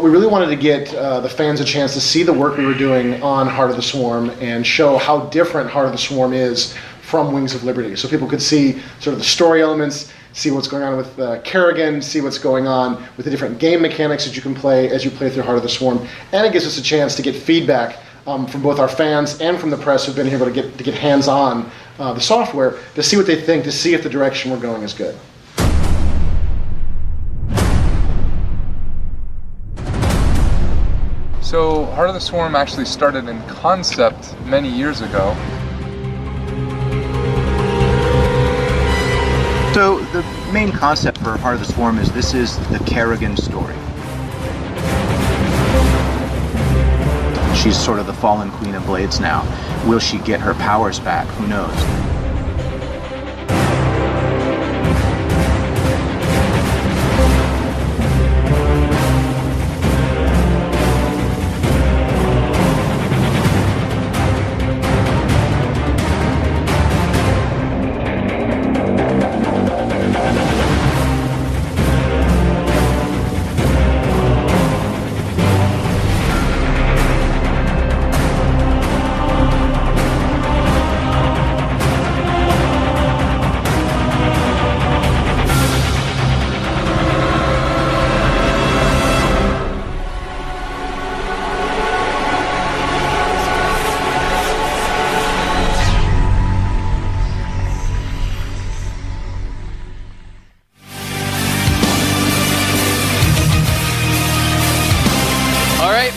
but we really wanted to get the fans a chance to see the work we were doing on Heart of the Swarm and show how different Heart of the Swarm is from Wings of Liberty. So people could see sort of the story elements, see what's going on with Kerrigan, see what's going on with the different game mechanics that you can play as you play through Heart of the Swarm. And it gives us a chance to get feedback from both our fans and from the press who've been able to get hands-on the software to see what they think, to see if the direction we're going is good. So Heart of the Swarm actually started in concept many years ago. So the main concept for Heart of the Swarm is this is the Kerrigan story. She's sort of the fallen Queen of Blades now. Will she get her powers back? Who knows?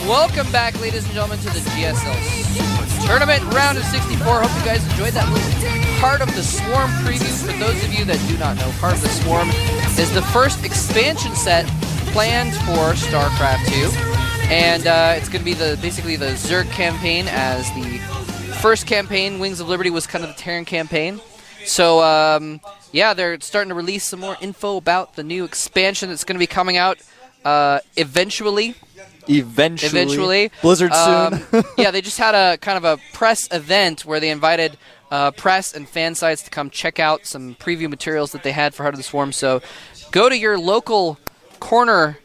Welcome back, ladies and gentlemen, to the GSL Tournament Round of 64. Hope you guys enjoyed that little Heart of the Swarm preview. For those of you that do not know, Heart of the Swarm is the first expansion set planned for StarCraft 2. And it's going to be basically the Zerg campaign, as the first campaign, Wings of Liberty, was kind of the Terran campaign. So, yeah, they're starting to release some more info about the new expansion that's going to be coming out eventually. Blizzard soon. Yeah, they just had a kind of a press event where they invited press and fan sites to come check out some preview materials that they had for Heart of the Swarm. So go to your local corner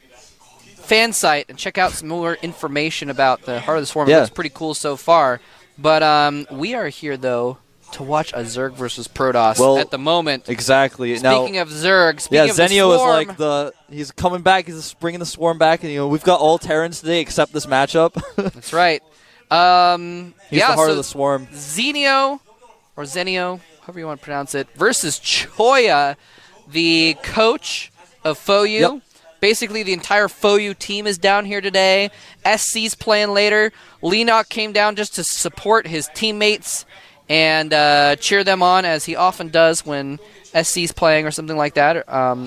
fan site and check out some more information about the Heart of the Swarm. Yeah. It looks pretty cool so far. But we are here, though, to watch a Zerg versus Protoss at the moment. Exactly. Speaking of Zerg, speaking of Zenio the Swarm, is like he's coming back. He's bringing the Swarm back, and we've got all Terrans today except this matchup. That's right. He's the Heart of the Swarm. Zenio, or Zenio, however you want to pronounce it, versus Choya, the coach of oGsZenio. Yep. Basically, the entire oGsZenio team is down here today. SC's playing later. Leenock came down just to support his teammates and cheer them on, as he often does when SC's playing or something like that.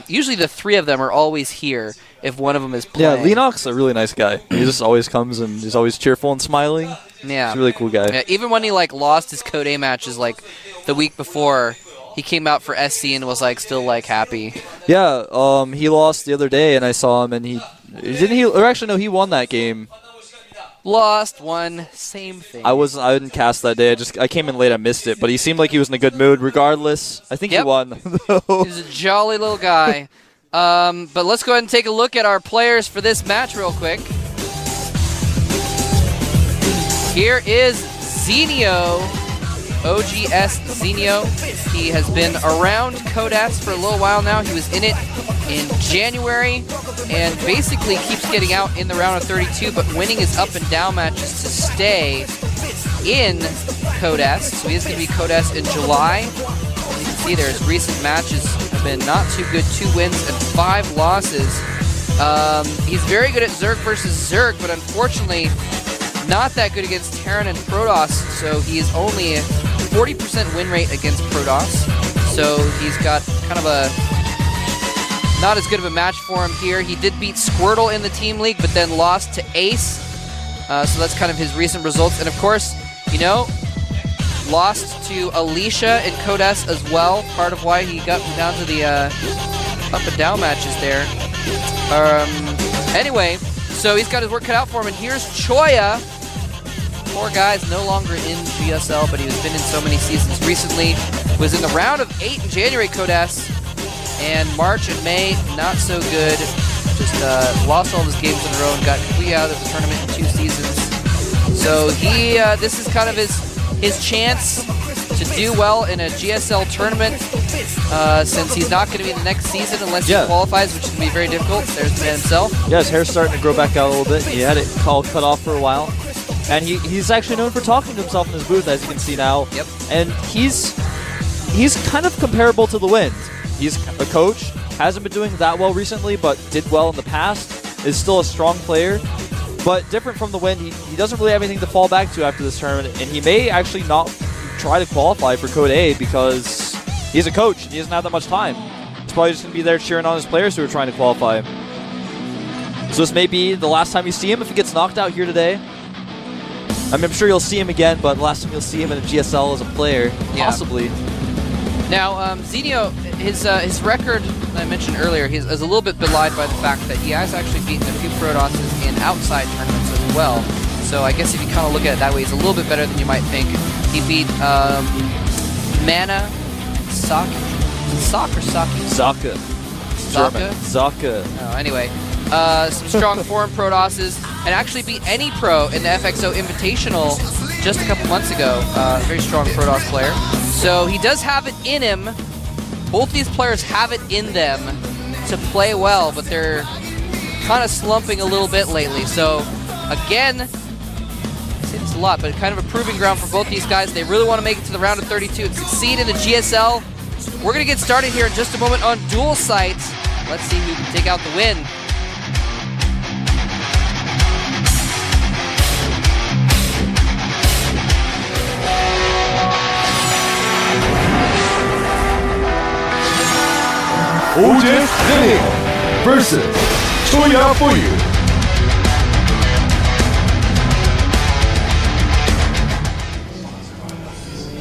Usually the three of them are always here if one of them is playing. Yeah, Leenock's a really nice guy. He just always comes and he's always cheerful and smiling. Yeah. He's a really cool guy. Yeah, even when he lost his Code A matches the week before, he came out for SC and was still happy. Yeah, he lost the other day and I saw him and he won that game. Lost, won, same thing. I didn't cast that day. I came in late. I missed it, but he seemed like he was in a good mood. Regardless, I think he won. He's a jolly little guy. But let's go ahead and take a look at our players for this match real quick. Here is Zenio, oGsZenio. He has been around Codex for a little while now. He was in it in January and basically keeps getting out in the round of 32, but winning his up and down matches to stay in Codex. So he is going to be Codex in July. As you can see there, his recent matches have been not too good. 2 wins and 5 losses. He's very good at Zerg versus Zerg, but unfortunately not that good against Terran and Protoss, so he is only a 40% win rate against Protoss. So he's got kind of a not as good of a match for him here. He did beat Squirtle in the Team League, but then lost to Ace. So that's kind of his recent results. And of course, lost to Alicia in Codex as well. Part of why he got down to the up and down matches there. Anyway, so he's got his work cut out for him. And here's Choya. Poor guy's no longer in GSL, but he's been in so many seasons recently. Was in the round of 8 in January Codex. And March and May, not so good. just lost all of his games in a row and got completely out of the tournament in 2 seasons. So this is kind of his chance to do well in a GSL tournament, since he's not going to be in the next season unless he qualifies, which is going to be very difficult. There's the man himself. Yeah, his hair's starting to grow back out a little bit. He had it cut off for a while. And he's actually known for talking to himself in his booth, as you can see now. Yep. And he's kind of comparable to the Wind. He's a coach, hasn't been doing that well recently, but did well in the past, is still a strong player. But different from the Wind, he doesn't really have anything to fall back to after this tournament, and he may actually not try to qualify for Code A because he's a coach and he doesn't have that much time. He's probably just going to be there cheering on his players who are trying to qualify. So this may be the last time you see him if he gets knocked out here today. I mean, I'm sure you'll see him again, but the last time you'll see him in a GSL as a player, possibly. Now, Zenio, his record that I mentioned earlier, is a little bit belied by the fact that he has actually beaten a few Protosses in outside tournaments as well. So I guess if you kind of look at it that way, he's a little bit better than you might think. He beat Mana, Sock or Saki? Zaka. Zaka? Zaka. Oh, anyway, some strong foreign Protosses, and actually beat any pro in the FXO Invitational just a couple months ago. Very strong Protoss player. So he does have it in him. Both these players have it in them to play well, but they're kind of slumping a little bit lately. So again, I say this a lot, but kind of a proving ground for both these guys. They really want to make it to the round of 32 and succeed in the GSL. We're going to get started here in just a moment on Dual Sight. Let's see who can take out the win. oGsZenio versus choyafOu.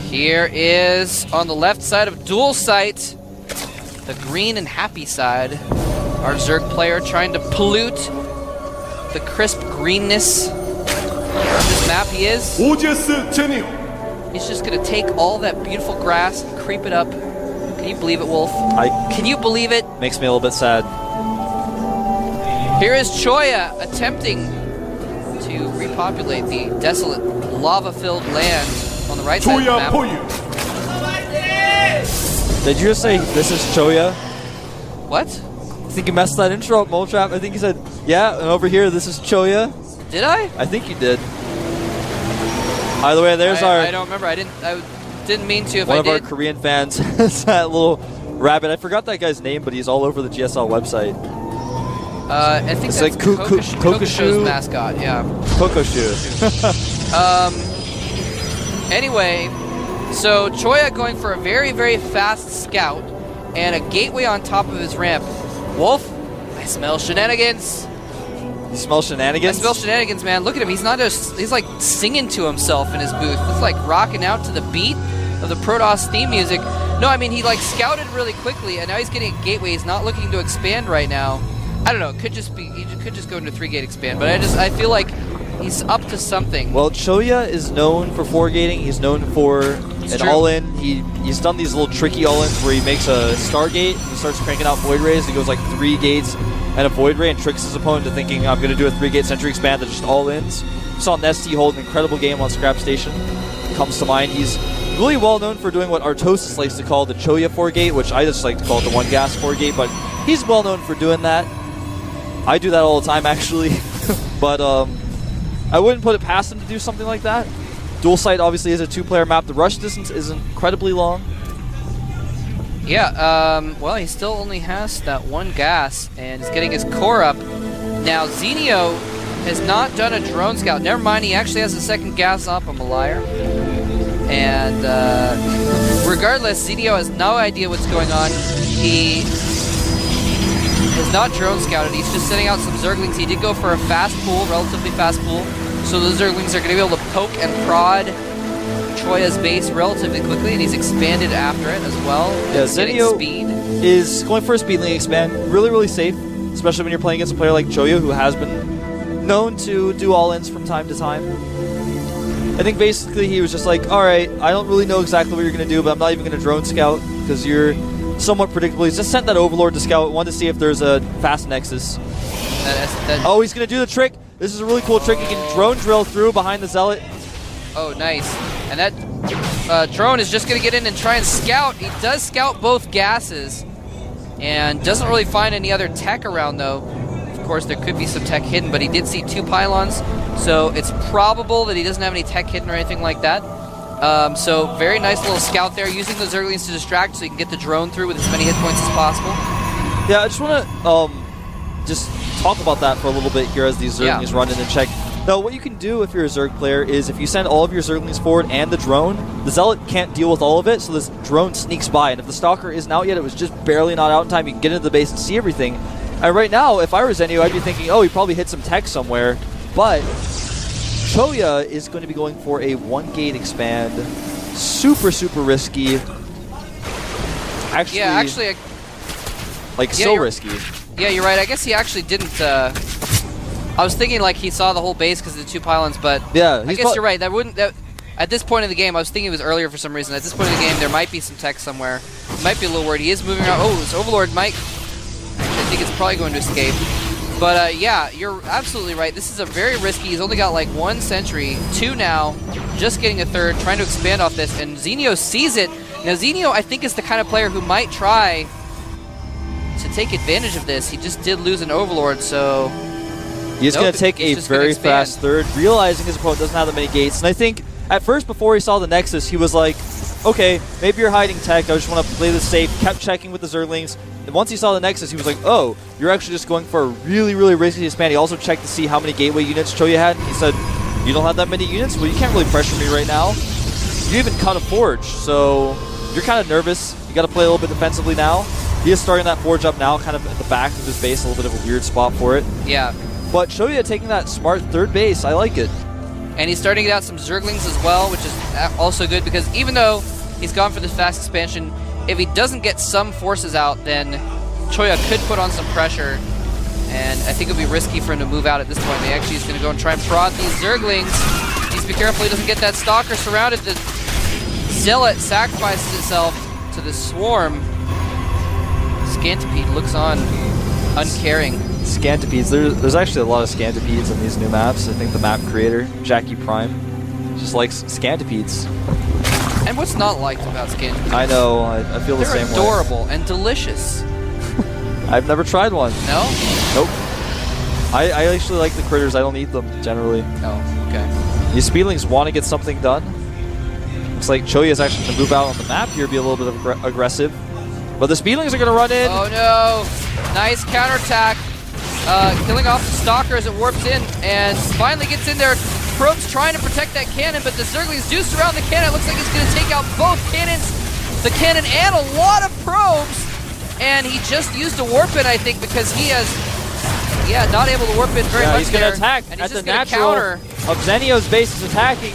Here is, on the left side of Dual Sight, the green and happy side. Our Zerg player trying to pollute the crisp greenness of this map. He is. oGsZenio. He's just going to take all that beautiful grass and creep it up. Can you believe it, Wolf? Can you believe it? Makes me a little bit sad. Here is Choya attempting to repopulate the desolate, lava-filled land on the right side of the map. Did you just say this is Choya? What? I think you messed that intro up, Moletrap. I think you said, yeah, and over here, this is Choya. Did I? I think you did. Either way, there's I don't remember. I didn't mean to if I did. One of our Korean fans has that little rabbit. I forgot that guy's name, but he's all over the GSL website. I think it's that's like Kokosho's mascot, yeah. Kokoshu. Anyway, so Choya going for a very, very fast scout and a gateway on top of his ramp. Wolf, I smell shenanigans. You smell shenanigans? I smell shenanigans, man. Look at him. He's not just, he's like singing to himself in his booth. It's like rocking out to the beat of the Protoss theme music. No, I mean, he like scouted really quickly and now he's getting a gateway. He's not looking to expand right now. I don't know. It could just be, he could just go into 3-gate expand, but I feel like he's up to something. Well, Choya is known for 4-gating. He's known for an all-in. He's done these little tricky all-ins where he makes a Stargate, he starts cranking out Void Rays, he goes like 3 gates and a Void Ray and tricks his opponent to thinking, I'm going to do a 3-gate Sentry Expand that just all-ins. Saw Nesty hold an incredible game on Scrap Station. Comes to mind. He's really well known for doing what Artosis likes to call the Choya 4-gate, which I just like to call it the 1-gas 4-gate, but he's well known for doing that. I do that all the time, actually. But I wouldn't put it past him to do something like that. Dual Sight obviously is a 2-player map. The rush distance is incredibly long. Yeah, well, he still only has that 1 gas, and he's getting his core up. Now, Zenio has not done a drone scout. Never mind, he actually has a 2nd gas up on Malire. And regardless, Zenio has no idea what's going on. He has not drone scouted. He's just sending out some Zerglings. He did go for a fast pull, relatively fast pull. So those Zerglings are going to be able to poke and prod Choya's base relatively quickly, and he's expanded after it as well. Yeah, Zenio is going for a speed link expand. Really, really safe, especially when you're playing against a player like Choya, who has been known to do all-ins from time to time. I think basically he was just like, alright, I don't really know exactly what you're going to do, but I'm not even going to drone scout, because you're somewhat predictably. He's just sent that Overlord to scout. Wanted to see if there's a fast Nexus. Oh, he's going to do the trick. This is a really cool trick. He can drone drill through behind the Zealot. Oh, nice. And that drone is just going to get in and try and scout. He does scout both gases and doesn't really find any other tech around, though. Of course, there could be some tech hidden, but he did see 2 pylons, so it's probable that he doesn't have any tech hidden or anything like that. So very nice little scout there, using the Zerglings to distract so he can get the drone through with as many hit points as possible. Yeah, I just want to just talk about that for a little bit here as these Zerglings run in and check. Now, what you can do if you're a Zerg player is if you send all of your Zerglings forward and the drone, the Zealot can't deal with all of it, so this drone sneaks by. And if the Stalker isn't out yet, it was just barely not out in time, you can get into the base and see everything. And right now, if I were Zenio, I'd be thinking, oh, he probably hit some tech somewhere. But Choya is going to be going for a 1-gate expand. Super, super risky. Actually, so risky. Yeah, you're right. I guess he actually didn't... I was thinking like he saw the whole base because of the 2 pylons, but yeah, I guess you're right. That wouldn't... at this point in the game, I was thinking it was earlier for some reason. At this point in the game, there might be some tech somewhere. Might be a little worried. He is moving around. Oh, this Overlord might... I think it's probably going to escape. But yeah, you're absolutely right. This is a very risky. He's only got like 1 sentry, 2 now, just getting a 3rd, trying to expand off this, and Zenio sees it. Now, Zenio, I think, is the kind of player who might try to take advantage of this. He just did lose an Overlord, so... He's going to take a very fast 3rd, realizing his opponent doesn't have that many gates. And I think, at first, before he saw the Nexus, he was like, okay, maybe you're hiding tech. I just want to play this safe. Kept checking with the Zerglings. And once he saw the Nexus, he was like, oh, you're actually just going for a really, really risky expand. He also checked to see how many gateway units Choya had. And he said, you don't have that many units? Well, you can't really pressure me right now. You even cut a Forge, so you're kind of nervous. You got to play a little bit defensively now. He is starting that Forge up now, kind of at the back of his base, a little bit of a weird spot for it. Yeah. But Choya taking that smart 3rd base, I like it. And he's starting to get out some Zerglings as well, which is also good because even though he's gone for this fast expansion, if he doesn't get some forces out, then Choya could put on some pressure. And I think it would be risky for him to move out at this point. They actually is going to go and try and prod these Zerglings. Needs to be careful he doesn't get that Stalker surrounded. The Zealot sacrifices itself to the Swarm. Scantipede looks on, uncaring. Scantipedes. There's actually a lot of Scantipedes in these new maps. I think the map creator, Jackie Prime, just likes Scantipedes. And what's not liked about Scantipedes? I know, I feel the same way. They're adorable and delicious. I've never tried one. No? Nope. I actually like the critters. I don't eat them, generally. Oh, okay. These Speedlings want to get something done. Looks like Choya is actually going to move out on the map here, be a little bit of aggressive. But the Speedlings are going to run in. Oh, no. Nice counterattack. Killing off the Stalker as it warps in and finally gets in there. Probe's trying to protect that cannon, but the Zerglings do surround the cannon. It looks like it's going to take out both cannons, the cannon and a lot of probes. And he just used a warp in, I think, because he has, not able to warp in very much. He's going to attack and he's at the just natural counter. of Zenio's base is attacking.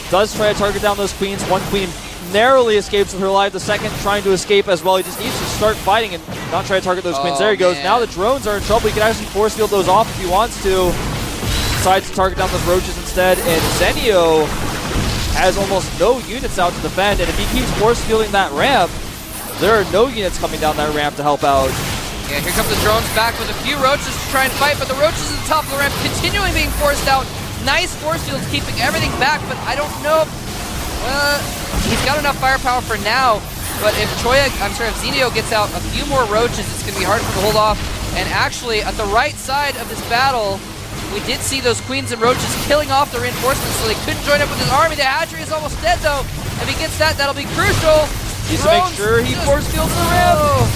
Does try to target down those queens. One queen narrowly escapes with her life. The second trying to escape as well. He just needs to start fighting and not try to target those queens. There he goes. Man. Now the drones are in trouble. He can actually force field those off if he wants to. Decides to target down those roaches instead. And Zenio has almost no units out to defend. And if he keeps force fielding that ramp, there are no units coming down that ramp to help out. Yeah, here come the drones back with a few roaches to try and fight, but the roaches at the top of the ramp continually being forced out. Nice force fields keeping everything back, but I don't know. He's got enough firepower for now, but if if Zenio gets out a few more roaches, it's going to be hard for him to hold off. And actually, at the right side of this battle, we did see those queens and roaches killing off the reinforcements, so they couldn't join up with his army. The hatchery is almost dead, though. If he gets that, that'll be crucial. Needs to make sure he force fields the ramp.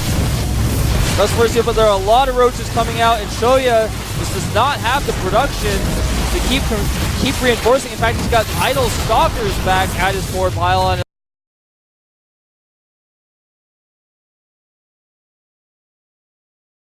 That's force field, but there are a lot of roaches coming out, and Choya just does not have the production to keep reinforcing. In fact, he's got idle stalkers back at his forward pylon.